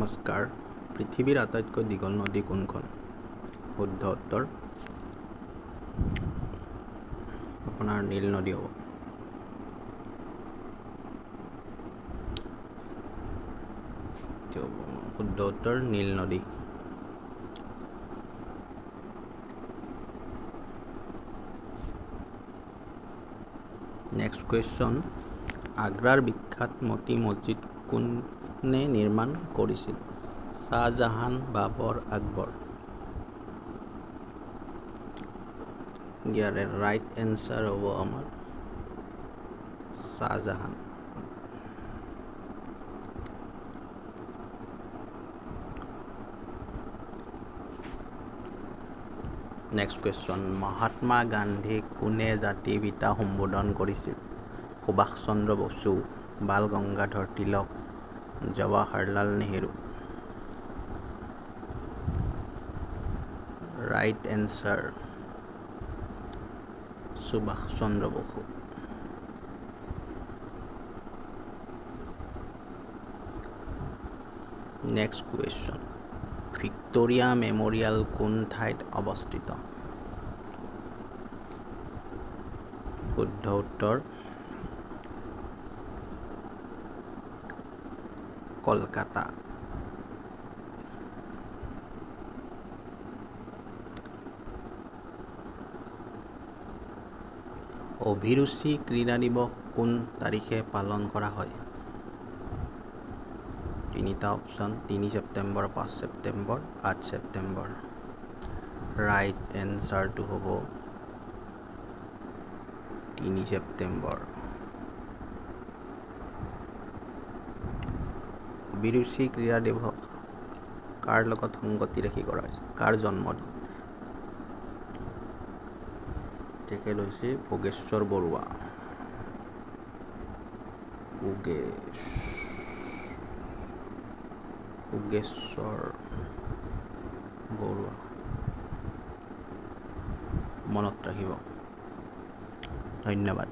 নমস্কাৰ। পৃথিৱীৰ আটাইতকৈ দীঘল নদী কোনখন? শুদ্ধ উত্তৰ আপোনাৰ নীল নদী হ'ব। শুদ্ধ উত্তৰ নীল নদী। নেক্সট কুৱেশ্যন, আগ্ৰাৰ বিখ্যাত মতি মছজিদ কোনে নিৰ্মাণ কৰিছিল? শ্বাহজাহান, বাবৰ, আকবৰ? ইয়াৰে ৰাইট এনচাৰ হ'ব আমাৰ শ্বাহজাহান। নেক্সট কুৱেশ্যন, মহাত্মা গান্ধীক কোনে জাতিৰ পিতা সম্বোধন কৰিছিল? সুভাষ চন্দ্ৰ বসু, বাল গংগাধৰ তিলক, জৱাহৰলাল নেহৰু? ৰাইট এনচাৰ সুভাষ চন্দ্ৰ বসু। নেক্সট কুৱেশ্যন, ভিক্টোৰিয়া মেমৰিয়েল কোন ঠাইত অৱস্থিত? শুদ্ধ উত্তৰ কলকাতা। অভিৰুচি ক্ৰীড়া দিৱস কোন তাৰিখে পালন কৰা হয়? তিনিটা অপশ্যন, ৩ ছেপ্টেম্বৰ, ৫ ছেপ্টেম্বৰ, ৮ ছেপ্টেম্বৰ। ৰাইট এনচাৰটো হ'ব ৩ ছেপ্টেম্বৰ। অভিৰুচি ক্ৰীড়া দিৱস কাৰ লগত সংগতি ৰাখি কৰা হৈছে? কাৰ জন্মদিন? তেখেত হৈছে ভোগেশ্বৰ বৰুৱা। ভোগেশ্বৰ বৰুৱা মনত ৰাখিব। ধন্যবাদ।